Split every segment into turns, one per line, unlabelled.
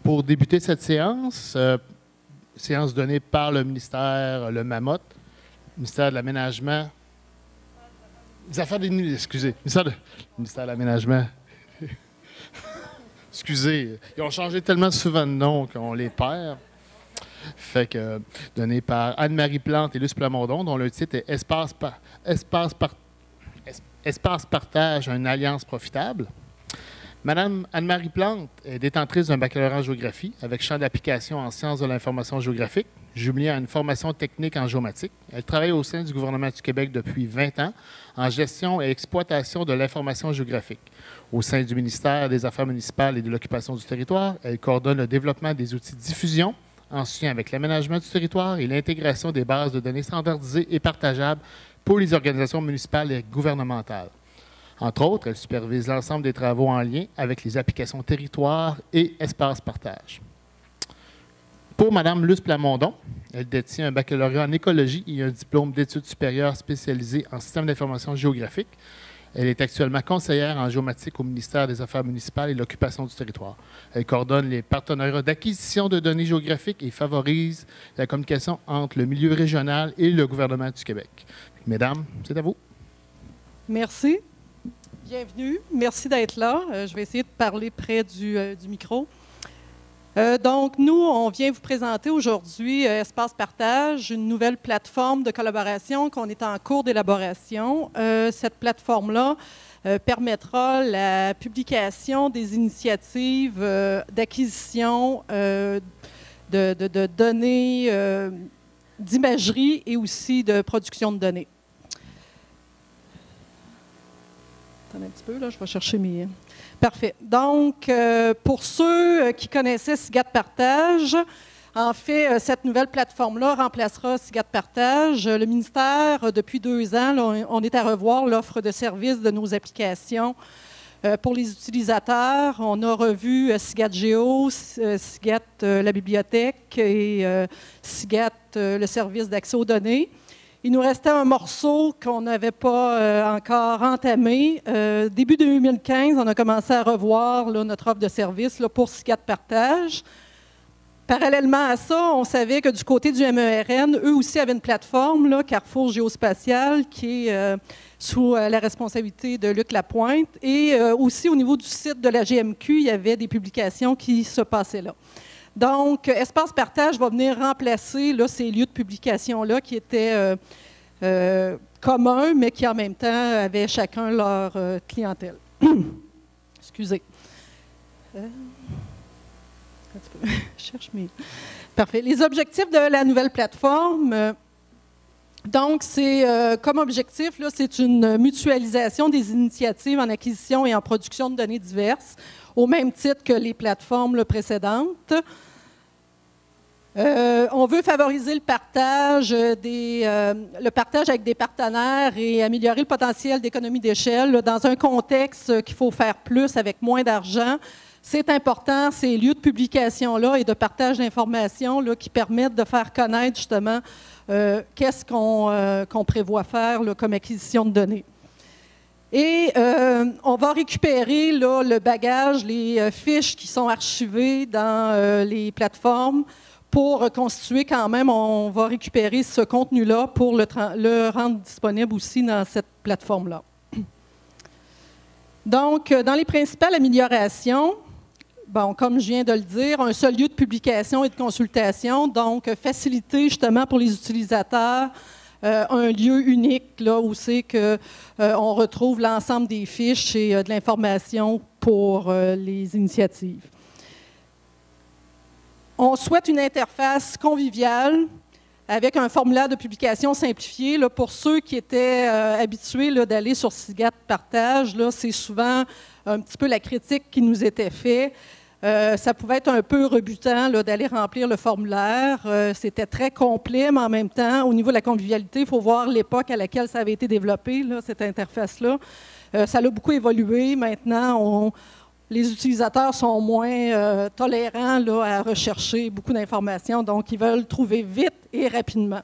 Pour débuter cette séance, séance donnée par le ministère, le MAMOT, ministère de l'Aménagement, des Affaires des... Excusez, ministère de l'Aménagement. Excusez, ils ont changé tellement souvent de nom qu'on les perd. Fait que, donné par Anne-Marie Plante et Luce Plamondon, dont le titre est Espace Partage, une alliance profitable. Madame Anne-Marie Plante est détentrice d'un baccalauréat en géographie avec champ d'application en sciences de l'information géographique, jumelé à une formation technique en géomatique. Elle travaille au sein du gouvernement du Québec depuis 20 ans en gestion et exploitation de l'information géographique. Au sein du ministère des Affaires municipales et de l'occupation du territoire, elle coordonne le développement des outils de diffusion en lien avec l'aménagement du territoire et l'intégration des bases de données standardisées et partageables pour les organisations municipales et gouvernementales. Entre autres, elle supervise l'ensemble des travaux en lien avec les applications territoire et espace partage. Pour Mme Luce Plamondon, elle détient un baccalauréat en écologie et un diplôme d'études supérieures spécialisé en système d'information géographique. Elle est actuellement conseillère en géomatique au ministère des Affaires municipales et de l'occupation du territoire. Elle coordonne les partenariats d'acquisition de données géographiques et favorise la communication entre le milieu régional et le gouvernement du Québec. Mesdames, c'est à vous.
Merci. Bienvenue. Merci d'être là. Je vais essayer de parler près du micro. Donc, nous, on vient vous présenter aujourd'hui Espace Partage, une nouvelle plateforme de collaboration qu'on est en cours d'élaboration. Cette plateforme-là permettra la publication des initiatives d'acquisition de données, d'imagerie et aussi de production de données. Attendez un petit peu, là, je vais chercher mes... Parfait. Donc, pour ceux qui connaissaient SIGAD Partage, en fait, cette nouvelle plateforme-là remplacera SIGAD Partage. Le ministère, depuis 2 ans, là, on est à revoir l'offre de services de nos applications pour les utilisateurs. On a revu SIGAD Géo, SIGAD la bibliothèque et SIGAD le service d'accès aux données. Il nous restait un morceau qu'on n'avait pas encore entamé. Début 2015, on a commencé à revoir là, notre offre de service là, pour SIGAD Partage. Parallèlement à ça, on savait que du côté du MERN, eux aussi avaient une plateforme, là, Carrefour Géospatial, qui est sous la responsabilité de Luc Lapointe. Et aussi au niveau du site de la GMQ, il y avait des publications qui se passaient là. Donc, Espace Partage va venir remplacer là, ces lieux de publication-là qui étaient communs, mais qui en même temps avaient chacun leur clientèle. Excusez. Un petit peu. Je cherche mes... Parfait. Les objectifs de la nouvelle plateforme, donc, c'est comme objectif, là, c'est une mutualisation des initiatives en acquisition et en production de données diverses, au même titre que les plateformes là, précédentes. On veut favoriser le partage avec des partenaires et améliorer le potentiel d'économie d'échelle dans un contexte qu'il faut faire plus avec moins d'argent. C'est important, ces lieux de publication-là et de partage d'informations qui permettent de faire connaître justement qu'est-ce qu'on prévoit faire là, comme acquisition de données. Et on va récupérer là, le bagage, les fiches qui sont archivées dans les plateformes pour reconstituer quand même, on va récupérer ce contenu-là pour le rendre disponible aussi dans cette plateforme-là. Donc, dans les principales améliorations, bon, comme je viens de le dire, un seul lieu de publication et de consultation, donc faciliter justement pour les utilisateurs un lieu unique là, où c'est qu'on retrouve l'ensemble des fiches et de l'information pour les initiatives. On souhaite une interface conviviale avec un formulaire de publication simplifié. Là, pour ceux qui étaient habitués là, d'aller sur SIGAD Partage, c'est souvent un petit peu la critique qui nous était faite. Ça pouvait être un peu rebutant d'aller remplir le formulaire. C'était très complet, mais en même temps, au niveau de la convivialité, il faut voir l'époque à laquelle ça avait été développé, là, cette interface-là. Ça a beaucoup évolué. Maintenant, les utilisateurs sont moins tolérants là, à rechercher beaucoup d'informations, donc ils veulent trouver vite et rapidement.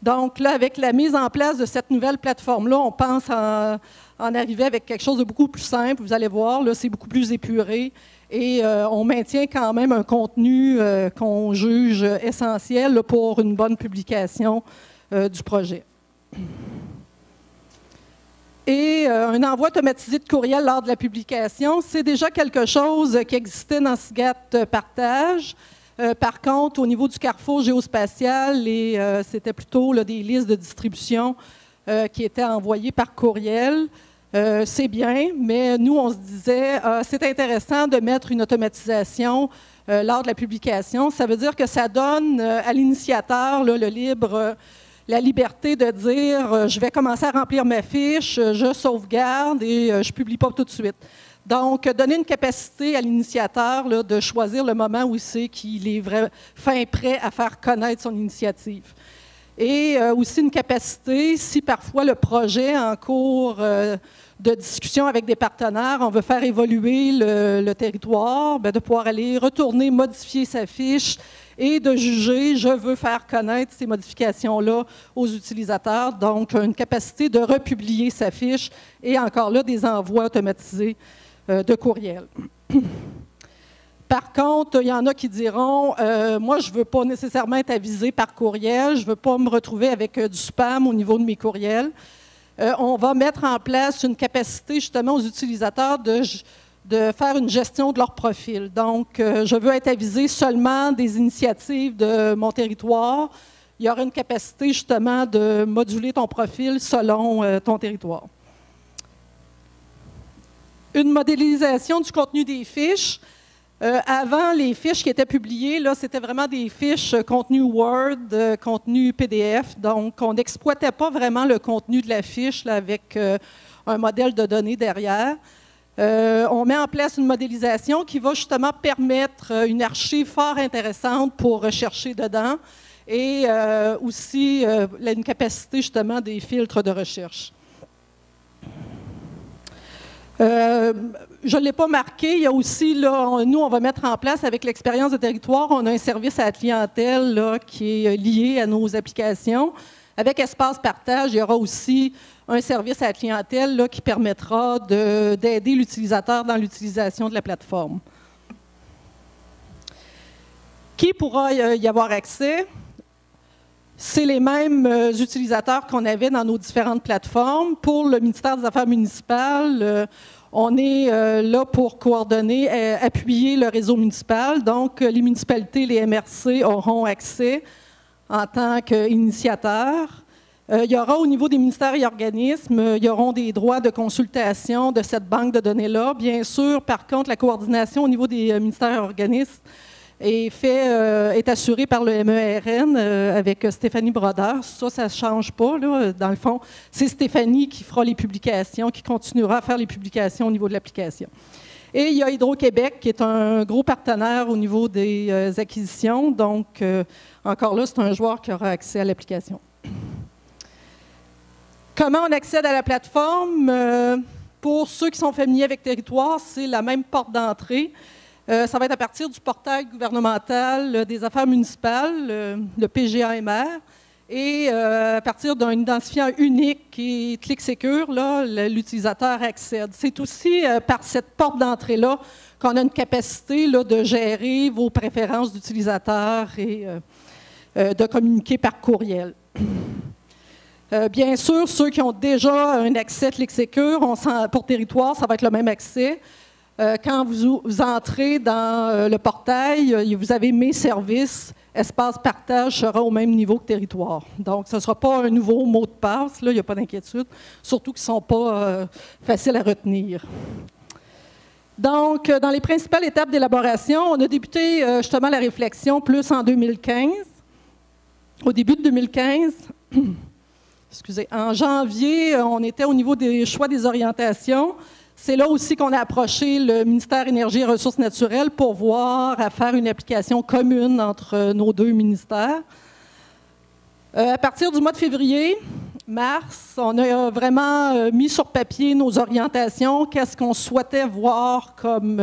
Donc là, avec la mise en place de cette nouvelle plateforme-là, on pense en arriver avec quelque chose de beaucoup plus simple. Vous allez voir, là, c'est beaucoup plus épuré Et on maintient quand même un contenu qu'on juge essentiel là, pour une bonne publication du projet. Et un envoi automatisé de courriel lors de la publication, c'est déjà quelque chose qui existait dans SIGAT Partage. Par contre, au niveau du carrefour géospatial, c'était plutôt là, des listes de distribution qui étaient envoyées par courriel. C'est bien, mais nous, on se disait, c'est intéressant de mettre une automatisation lors de la publication. Ça veut dire que ça donne à l'initiateur le libre... la liberté de dire je vais commencer à remplir ma fiche, je sauvegarde et je ne publie pas tout de suite. Donc, donner une capacité à l'initiateur de choisir le moment où c'est qu'il est fin prêt à faire connaître son initiative. Et aussi une capacité, si parfois le projet est en cours de discussion avec des partenaires, on veut faire évoluer le territoire, bien, de pouvoir aller retourner, modifier sa fiche, et de juger, je veux faire connaître ces modifications-là aux utilisateurs. Donc, une capacité de republier sa fiche et encore là, des envois automatisés de courriel. Par contre, il y en a qui diront, moi, je ne veux pas nécessairement être avisé par courriel, je ne veux pas me retrouver avec du spam au niveau de mes courriels. On va mettre en place une capacité justement aux utilisateurs de faire une gestion de leur profil. Donc, je veux être avisé seulement des initiatives de mon territoire. Il y aura une capacité justement de moduler ton profil selon ton territoire. Une modélisation du contenu des fiches. Avant, les fiches qui étaient publiées, là, c'était vraiment des fiches contenu Word, contenu PDF. Donc, on n'exploitait pas vraiment le contenu de la fiche là, avec un modèle de données derrière. On met en place une modélisation qui va justement permettre une archive fort intéressante pour rechercher dedans et aussi une capacité justement des filtres de recherche. Je ne l'ai pas marqué, il y a aussi, là, nous, on va mettre en place avec l'expérience de territoire, on a un service à la clientèle là, qui est lié à nos applications. Avec Espace Partage, il y aura aussi un service à la clientèle là, qui permettra d'aider l'utilisateur dans l'utilisation de la plateforme. Qui pourra y avoir accès? C'est les mêmes utilisateurs qu'on avait dans nos différentes plateformes. Pour le ministère des Affaires municipales, on est là pour coordonner, appuyer le réseau municipal. Donc, les municipalités, les MRC auront accès en tant qu'initiateurs. Il y aura au niveau des ministères et organismes, il y aura des droits de consultation de cette banque de données-là. Bien sûr, par contre, la coordination au niveau des ministères et organismes est assurée par le MERN avec Stéphanie Brodeur. Ça ne change pas. Là. Dans le fond, c'est Stéphanie qui fera les publications, qui continuera à faire les publications au niveau de l'application. Et il y a Hydro-Québec, qui est un gros partenaire au niveau des acquisitions. Donc, encore là, c'est un joueur qui aura accès à l'application. Comment on accède à la plateforme? Pour ceux qui sont familiers avec Territoire, c'est la même porte d'entrée. Ça va être à partir du portail gouvernemental des affaires municipales, le PGAMR, et à partir d'un identifiant unique qui est ClickSecure, là, l'utilisateur accède. C'est aussi par cette porte d'entrée-là qu'on a une capacité là, de gérer vos préférences d'utilisateurs et de communiquer par courriel. Bien sûr, ceux qui ont déjà un accès ClickSecure, pour Territoire, ça va être le même accès. Quand vous entrez dans le portail, vous avez Mes services, Espace Partage sera au même niveau que Territoire. Donc, ce ne sera pas un nouveau mot de passe, là, il n'y a pas d'inquiétude, surtout qu'ils ne sont pas faciles à retenir. Donc, dans les principales étapes d'élaboration, on a débuté justement la réflexion plus en 2015. Au début de 2015, excusez, en janvier, on était au niveau des choix des orientations. C'est là aussi qu'on a approché le ministère Énergie et Ressources naturelles pour voir à faire une application commune entre nos deux ministères. À partir du mois de février, mars, on a vraiment mis sur papier nos orientations, qu'est-ce qu'on souhaitait voir comme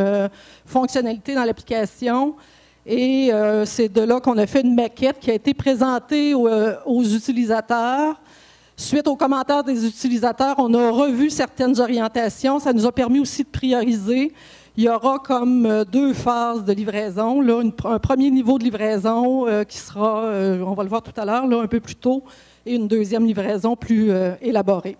fonctionnalité dans l'application. Et c'est de là qu'on a fait une maquette qui a été présentée aux utilisateurs. Suite aux commentaires des utilisateurs, on a revu certaines orientations. Ça nous a permis aussi de prioriser. il y aura comme 2 phases de livraison. Là, un premier niveau de livraison qui sera, on va le voir tout à l'heure, un peu plus tôt, et une deuxième livraison plus élaborée.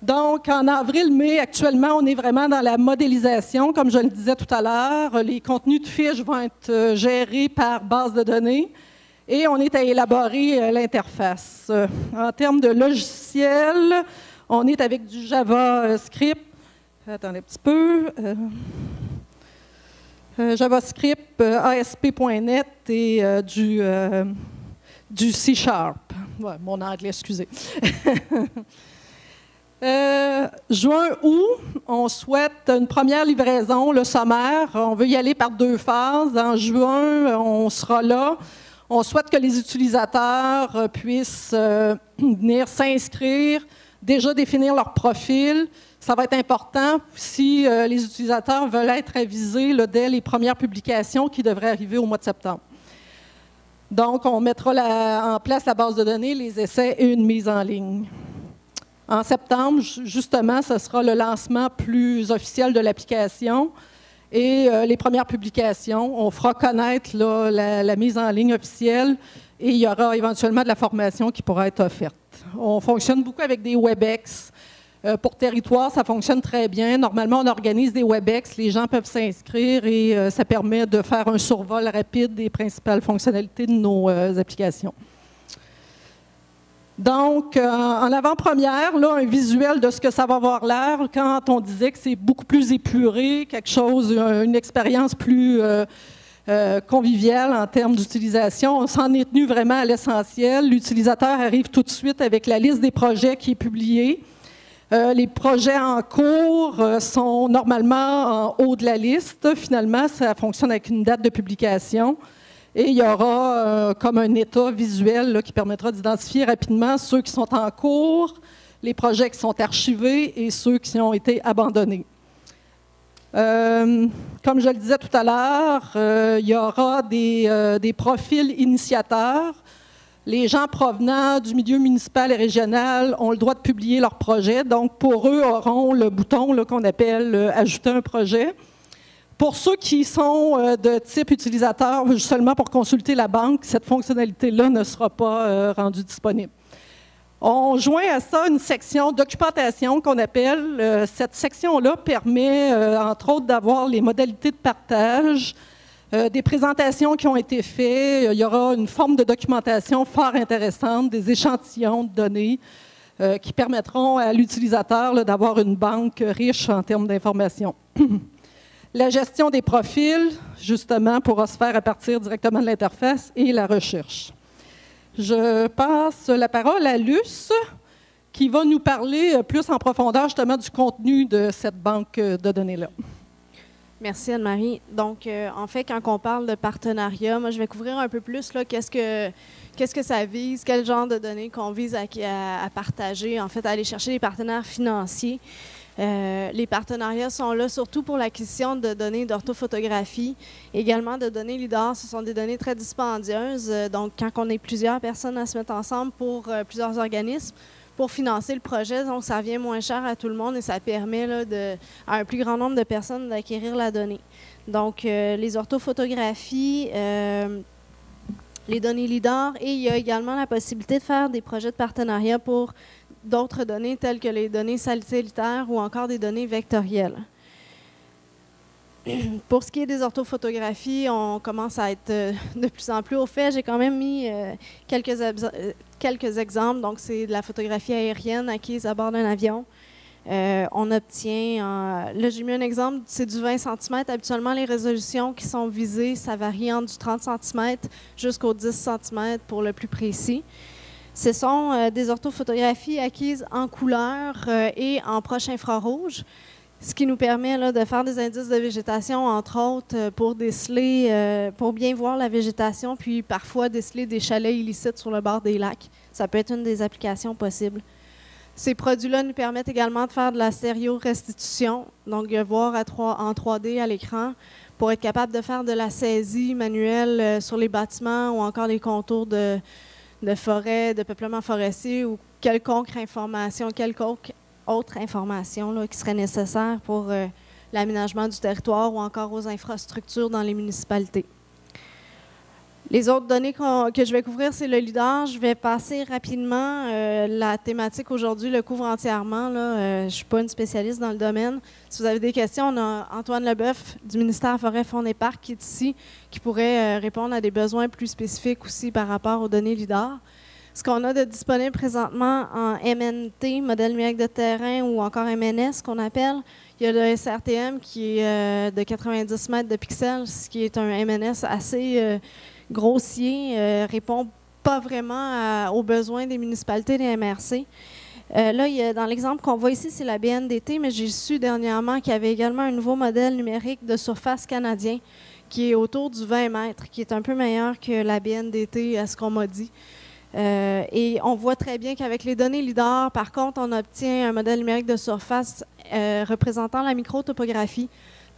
Donc, en avril-mai, actuellement, on est vraiment dans la modélisation. Comme je le disais tout à l'heure, les contenus de fiches vont être gérés par base de données et on est à élaborer l'interface. En termes de logiciel, on est avec du JavaScript. Attendez un petit peu. JavaScript, ASP.NET et du C#. Ouais, mon anglais, excusez. Juin-août, on souhaite une première livraison, le sommaire. On veut y aller par 2 phases. En juin, on sera là. On souhaite que les utilisateurs puissent venir s'inscrire, déjà définir leur profil. Ça va être important si les utilisateurs veulent être avisés dès les premières publications qui devraient arriver au mois de septembre. Donc, on mettra en place la base de données, les essais et une mise en ligne. En septembre, justement, ce sera le lancement plus officiel de l'application et les premières publications. On fera connaître la mise en ligne officielle et il y aura éventuellement de la formation qui pourra être offerte. On fonctionne beaucoup avec des WebEx. Pour territoire, ça fonctionne très bien. Normalement, on organise des WebEx, les gens peuvent s'inscrire et ça permet de faire un survol rapide des principales fonctionnalités de nos applications. Donc, en avant-première, un visuel de ce que ça va avoir l'air quand on disait que c'est beaucoup plus épuré, quelque chose, une expérience plus conviviale en termes d'utilisation. On s'en est tenu vraiment à l'essentiel. L'utilisateur arrive tout de suite avec la liste des projets qui est publiée. Les projets en cours sont normalement en haut de la liste. Finalement, ça fonctionne avec une date de publication. Et il y aura comme un état visuel qui permettra d'identifier rapidement ceux qui sont en cours, les projets qui sont archivés et ceux qui ont été abandonnés. Comme je le disais tout à l'heure, il y aura des profils initiateurs. Les gens provenant du milieu municipal et régional ont le droit de publier leur projet. Donc, pour eux, auront le bouton qu'on appelle « Ajouter un projet ». Pour ceux qui sont de type utilisateur seulement pour consulter la banque, cette fonctionnalité-là ne sera pas rendue disponible. On joint à ça une section documentation qu'on appelle. Cette section-là permet, entre autres, d'avoir les modalités de partage, des présentations qui ont été faites. Il y aura une forme de documentation fort intéressante, des échantillons de données qui permettront à l'utilisateur d'avoir une banque riche en termes d'informations. La gestion des profils, justement, pourra se faire à partir directement de l'interface et la recherche. Je passe la parole à Luce, qui va nous parler plus en profondeur, justement, du contenu de cette banque de données-là.
Merci Anne-Marie. Donc, en fait, quand on parle de partenariat, moi, je vais couvrir un peu plus qu'est-ce que ça vise, quel genre de données qu'on vise à partager, en fait, à aller chercher des partenaires financiers. Les partenariats sont là surtout pour l'acquisition de données d'orthophotographie, également de données LIDAR. Ce sont des données très dispendieuses. Donc, quand on est plusieurs personnes à se mettre ensemble pour plusieurs organismes, pour financer le projet, donc ça revient moins cher à tout le monde et ça permet à un plus grand nombre de personnes d'acquérir la donnée. Donc, les orthophotographies, les données LIDAR et il y a également la possibilité de faire des projets de partenariat pour d'autres données telles que les données satellitaires ou encore des données vectorielles. Pour ce qui est des orthophotographies, on commence à être de plus en plus au fait. J'ai quand même mis quelques exemples. Donc, c'est de la photographie aérienne acquise à bord d'un avion. On obtient, là j'ai mis un exemple, c'est du 20 cm. Habituellement, les résolutions qui sont visées, ça varie entre du 30 cm jusqu'au 10 cm pour le plus précis. Ce sont des orthophotographies acquises en couleur et en proche infrarouge, ce qui nous permet de faire des indices de végétation, entre autres, pour déceler, pour bien voir la végétation, puis parfois déceler des chalets illicites sur le bord des lacs. Ça peut être une des applications possibles. Ces produits-là nous permettent également de faire de la stéréorestitution, donc voir en 3D à l'écran, pour être capable de faire de la saisie manuelle sur les bâtiments ou encore les contours de forêt, de peuplement forestier ou quelconque autre information qui serait nécessaire pour l'aménagement du territoire ou encore aux infrastructures dans les municipalités. Les autres données que je vais couvrir, c'est le LIDAR. Je vais passer rapidement. La thématique aujourd'hui le couvre entièrement. Je ne suis pas une spécialiste dans le domaine. Si vous avez des questions, on a Antoine Leboeuf du ministère Forêt, Faune et Parcs qui est ici, qui pourrait répondre à des besoins plus spécifiques aussi par rapport aux données LIDAR. Ce qu'on a de disponible présentement en MNT, modèle numérique de terrain, ou encore MNS qu'on appelle, il y a le SRTM qui est de 90 mètres de pixels, ce qui est un MNS assez grossier, répond pas vraiment aux besoins des municipalités des MRC. Là, dans l'exemple qu'on voit ici, c'est la BNDT, mais j'ai su dernièrement qu'il y avait également un nouveau modèle numérique de surface canadien qui est autour du 20 mètres, qui est un peu meilleur que la BNDT, à ce qu'on m'a dit. Et on voit très bien qu'avec les données LIDAR, par contre, on obtient un modèle numérique de surface représentant la microtopographie.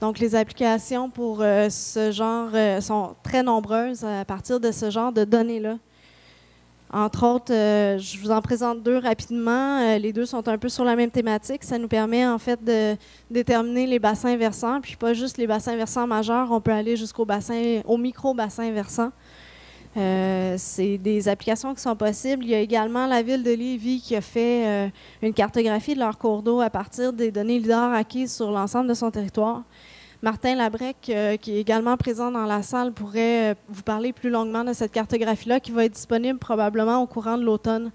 Donc, les applications pour ce genre sont très nombreuses à partir de ce genre de données-là. Entre autres, je vous en présente deux rapidement. Les deux sont un peu sur la même thématique. Ça nous permet en fait de déterminer les bassins versants, puis pas juste les bassins versants majeurs, on peut aller au micro-bassin versant. C'est des applications qui sont possibles. Il y a également la ville de Lévis qui a fait une cartographie de leurs cours d'eau à partir des données LIDAR acquises sur l'ensemble de son territoire. Martin Labrec, qui est également présent dans la salle, pourrait vous parler plus longuement de cette cartographie-là qui va être disponible probablement au courant de l'automne.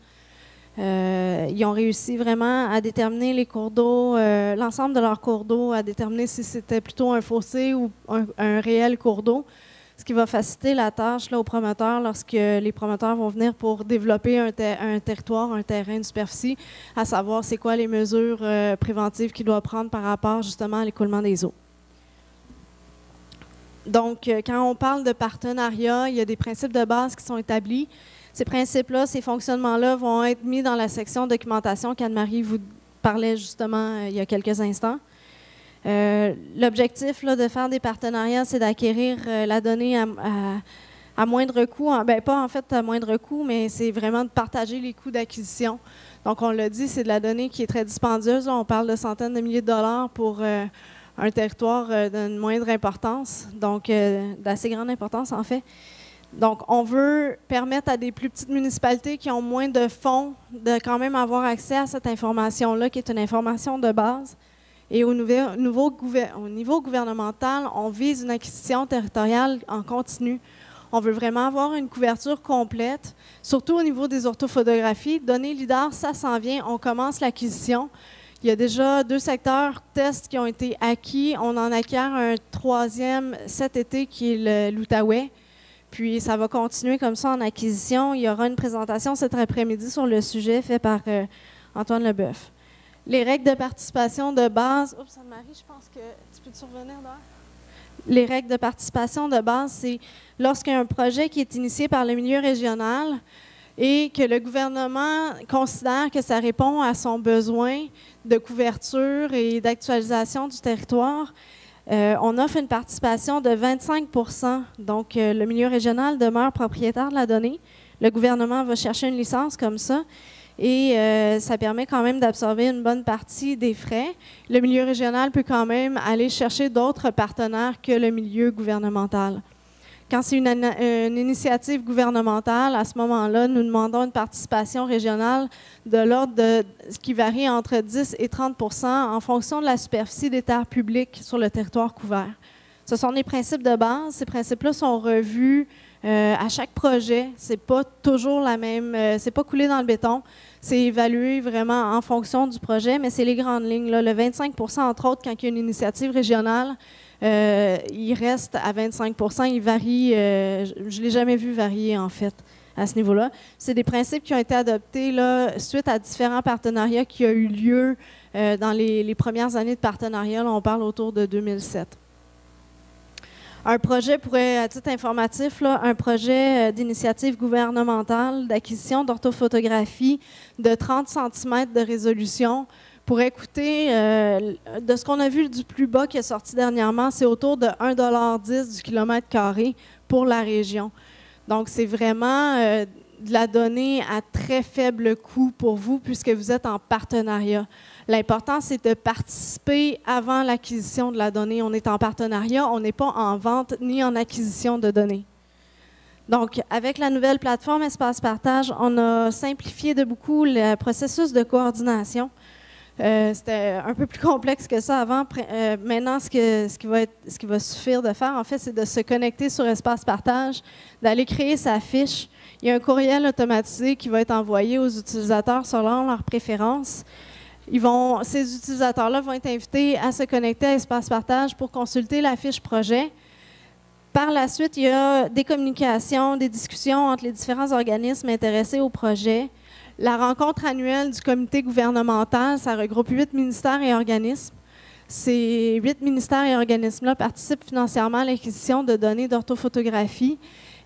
Ils ont réussi vraiment à déterminer les cours d'eau, l'ensemble de leurs cours d'eau, à déterminer si c'était plutôt un fossé ou un réel cours d'eau, ce qui va faciliter la tâche là, aux promoteurs lorsque les promoteurs vont venir pour développer un territoire, un terrain, une superficie, à savoir c'est quoi les mesures préventives qu'ils doivent prendre par rapport justement à l'écoulement des eaux. Donc, quand on parle de partenariat, il y a des principes de base qui sont établis. Ces principes-là, ces fonctionnements-là vont être mis dans la section documentation qu'Anne-Marie vous parlait justement il y a quelques instants. L'objectif de faire des partenariats, c'est d'acquérir la donnée à moindre coût. Pas en fait à moindre coût, mais c'est vraiment de partager les coûts d'acquisition. Donc, on l'a dit, c'est de la donnée qui est très dispendieuse. Là, on parle de centaines de milliers de dollars pour un territoire d'une moindre importance, donc d'assez grande importance en fait. Donc, on veut permettre à des plus petites municipalités qui ont moins de fonds de quand même avoir accès à cette information-là, qui est une information de base. Et au niveau gouvernemental, on vise une acquisition territoriale en continu. On veut vraiment avoir une couverture complète, surtout au niveau des orthophotographies. Données LIDAR, ça s'en vient, on commence l'acquisition. Il y a déjà 2 secteurs tests qui ont été acquis. On en acquiert un 3e cet été qui est l'Outaouais. Puis ça va continuer comme ça en acquisition. Il y aura une présentation cet après-midi sur le sujet fait par Antoine Leboeuf. Les règles de participation de base. Oups, Anne-Marie, je pense que tu peux te survenir là. Les règles de participation de base, c'est lorsqu'il y a un projet qui est initié par le milieu régional et que le gouvernement considère que ça répond à son besoin de couverture et d'actualisation du territoire, on offre une participation de 25 %. Donc, le milieu régional demeure propriétaire de la donnée. Le gouvernement va chercher une licence comme ça et ça permet quand même d'absorber une bonne partie des frais. Le milieu régional peut quand même aller chercher d'autres partenaires que le milieu gouvernemental. Quand c'est une initiative gouvernementale, à ce moment-là, nous demandons une participation régionale de l'ordre de ce qui varie entre 10 et 30 % en fonction de la superficie des terres publiques sur le territoire couvert. Ce sont des principes de base. Ces principes-là sont revus à chaque projet. C'est pas toujours la même, c'est pas coulé dans le béton. C'est évalué vraiment en fonction du projet, mais c'est les grandes lignes. Là. Le 25 % entre autres, quand il y a une initiative régionale, il reste à 25 %. Il varie, je ne l'ai jamais vu varier en fait à ce niveau-là. C'est des principes qui ont été adoptés là, suite à différents partenariats qui ont eu lieu dans les premières années de partenariat. Là, on parle autour de 2007. Un projet pourrait, à titre informatif, là, un projet d'initiative gouvernementale d'acquisition d'orthophotographie de 30 cm de résolution pourrait coûter, de ce qu'on a vu du plus bas qui est sorti dernièrement, c'est autour de 1,10 $ du kilomètre carré pour la région. Donc, c'est vraiment de la donnée à très faible coût pour vous puisque vous êtes en partenariat. L'important, c'est de participer avant l'acquisition de la donnée. On est en partenariat, on n'est pas en vente ni en acquisition de données. Donc, avec la nouvelle plateforme Espace Partage, on a simplifié de beaucoup le processus de coordination. C'était un peu plus complexe que ça avant. Maintenant, ce qui va suffire de faire, en fait, c'est de se connecter sur Espace Partage, d'aller créer sa fiche. Il y a un courriel automatisé qui va être envoyé aux utilisateurs selon leurs préférences. Ces utilisateurs-là vont être invités à se connecter à Espace Partage pour consulter la fiche projet. Par la suite, il y a des communications, des discussions entre les différents organismes intéressés au projet. La rencontre annuelle du comité gouvernemental, ça regroupe 8 ministères et organismes. Ces 8 ministères et organismes-là participent financièrement à l'acquisition de données d'orthophotographie.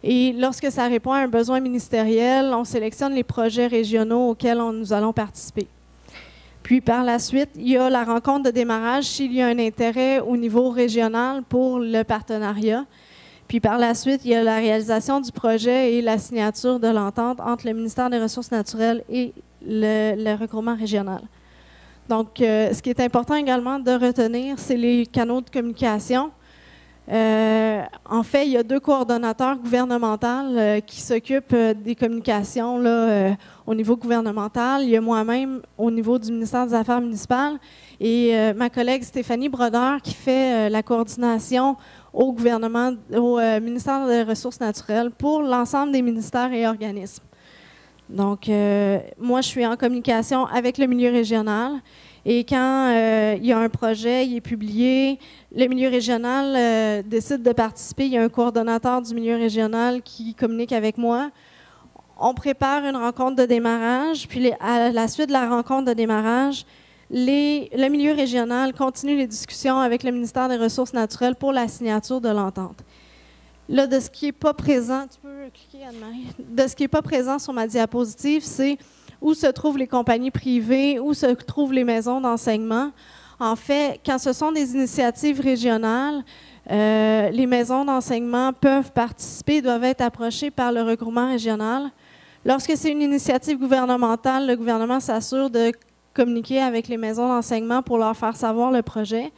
Et lorsque ça répond à un besoin ministériel, on sélectionne les projets régionaux auxquels nous allons participer. Puis par la suite, il y a la rencontre de démarrage s'il y a un intérêt au niveau régional pour le partenariat. Puis par la suite, il y a la réalisation du projet et la signature de l'entente entre le ministère des Ressources naturelles et le regroupement régional. Donc, ce qui est important également de retenir, c'est les canaux de communication. En fait, il y a 2 coordonnateurs gouvernementaux qui s'occupent des communications là, au niveau gouvernemental. Il y a moi-même au niveau du ministère des Affaires municipales et ma collègue Stéphanie Brodeur qui fait la coordination au gouvernement, au ministère des Ressources naturelles pour l'ensemble des ministères et organismes. Donc, moi, je suis en communication avec le milieu régional. Et quand il y a un projet, il est publié, le milieu régional décide de participer. Il y a un coordonnateur du milieu régional qui communique avec moi. On prépare une rencontre de démarrage, puis à la suite de la rencontre de démarrage, le milieu régional continue les discussions avec le ministère des Ressources naturelles pour la signature de l'entente. Là, de ce qui n'est pas présent, tu peux cliquer, Anne-Marie, de ce qui n'est pas présent sur ma diapositive, c'est où se trouvent les compagnies privées, où se trouvent les maisons d'enseignement. En fait, quand ce sont des initiatives régionales, les maisons d'enseignement peuvent participer, doivent être approchées par le regroupement régional. Lorsque c'est une initiative gouvernementale, le gouvernement s'assure de communiquer avec les maisons d'enseignement pour leur faire savoir le projet.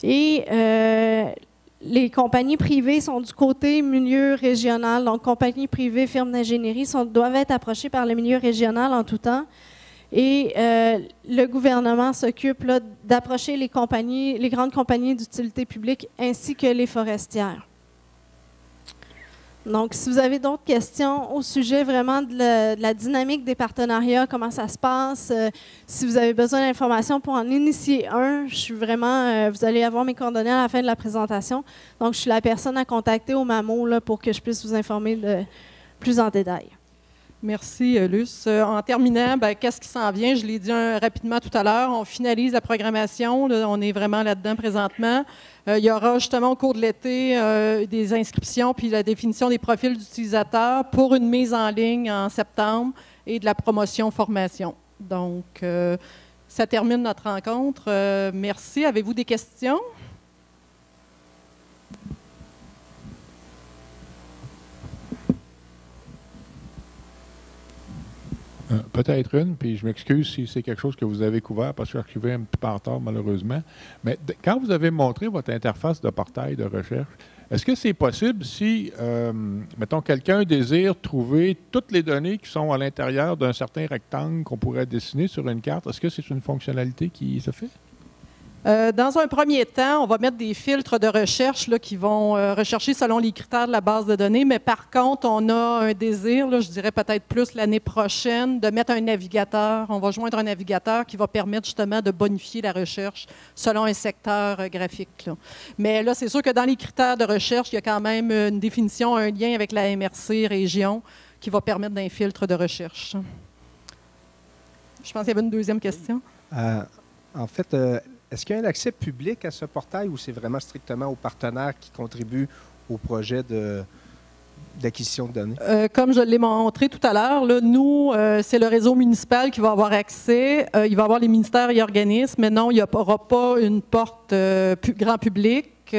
Et les compagnies privées sont du côté milieu régional. Donc, compagnies privées, firmes d'ingénierie doivent être approchées par le milieu régional en tout temps. Et le gouvernement s'occupe d'approcher les grandes compagnies d'utilité publique ainsi que les forestières. Donc, si vous avez d'autres questions au sujet vraiment de la dynamique des partenariats, comment ça se passe, si vous avez besoin d'informations pour en initier un, je suis vraiment, vous allez avoir mes coordonnées à la fin de la présentation. Donc, je suis la personne à contacter au MAMO là, pour que je puisse vous informer plus en détail.
Merci, Luce. En terminant, qu'est-ce qui s'en vient? Je l'ai dit rapidement tout à l'heure. On finalise la programmation. Là, on est vraiment là-dedans présentement. Il y aura justement au cours de l'été des inscriptions puis la définition des profils d'utilisateurs pour une mise en ligne en septembre et de la promotion-formation. Donc, ça termine notre rencontre. Merci. Avez-vous des questions?
Peut-être une, puis je m'excuse si c'est quelque chose que vous avez couvert parce que je suis arrivé un petit peu en retard malheureusement. Mais quand vous avez montré votre interface de portail de recherche, est-ce que c'est possible si, mettons, quelqu'un désire trouver toutes les données qui sont à l'intérieur d'un certain rectangle qu'on pourrait dessiner sur une carte, est-ce que c'est une fonctionnalité qui se fait?
Dans un premier temps, on va mettre des filtres de recherche là, qui vont rechercher selon les critères de la base de données, mais par contre, on a un désir, là, je dirais peut-être plus l'année prochaine, de mettre un navigateur. On va joindre un navigateur qui va permettre justement de bonifier la recherche selon un secteur graphique. Là. Mais là, c'est sûr que dans les critères de recherche, il y a quand même une définition, un lien avec la MRC région qui va permettre d'un filtre de recherche. Je pense qu'il y avait une deuxième question.
En fait, est-ce qu'il y a un accès public à ce portail ou c'est vraiment strictement aux partenaires qui contribuent au projet d'acquisition de données?
Comme je l'ai montré tout à l'heure, nous, c'est le réseau municipal qui va avoir accès. Il va y avoir les ministères et organismes, mais non, il n'y aura pas une porte grand public.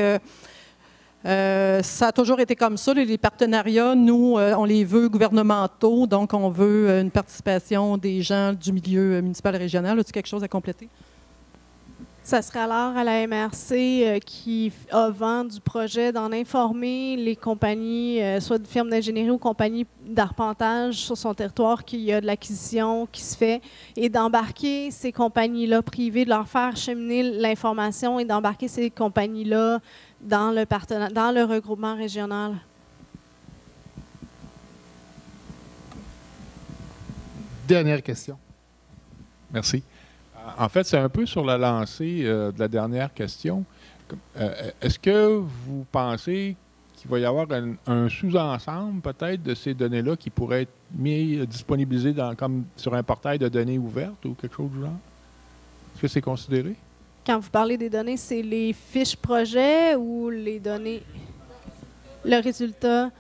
Ça a toujours été comme ça. Les partenariats, nous, on les veut gouvernementaux, donc on veut une participation des gens du milieu municipal et régional. As-tu quelque chose à compléter?
Ça serait alors à la MRC qui a vent du projet d'en informer les compagnies, soit de firmes d'ingénierie ou compagnies d'arpentage sur son territoire qu'il y a de l'acquisition qui se fait et d'embarquer ces compagnies-là privées, de leur faire cheminer l'information et d'embarquer ces compagnies-là dans le regroupement régional.
Dernière question.
Merci. En fait, c'est un peu sur la lancée de la dernière question. Est-ce que vous pensez qu'il va y avoir un sous-ensemble peut-être de ces données-là qui pourraient être disponibilisées comme sur un portail de données ouvertes ou quelque chose du genre? Est-ce que c'est considéré?
Quand vous parlez des données, c'est les fiches projet ou les données? Le résultat?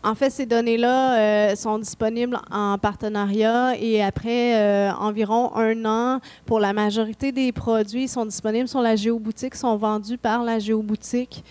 En fait, ces données-là sont disponibles en partenariat et après environ 1 an, pour la majorité des produits, sont disponibles sur la géoboutique, sont vendus par la géoboutique.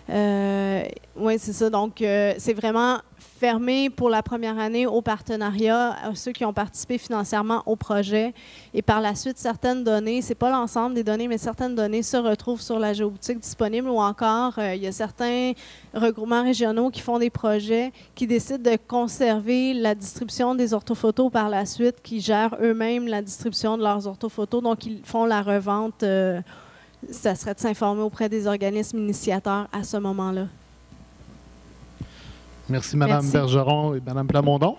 Oui, c'est ça. Donc, c'est vraiment fermé pour la première année au partenariat, à ceux qui ont participé financièrement au projet. Et par la suite, certaines données, ce n'est pas l'ensemble des données, mais certaines données se retrouvent sur la géoboutique disponible ou encore, il y a certains regroupements régionaux qui font des projets qui décident de conserver la distribution des orthophotos par la suite, qui gèrent eux-mêmes la distribution de leurs orthophotos. Donc, ils font la revente. Ça serait de s'informer auprès des organismes initiateurs à ce moment-là.
Merci, Mme Bergeron et Mme Plamondon.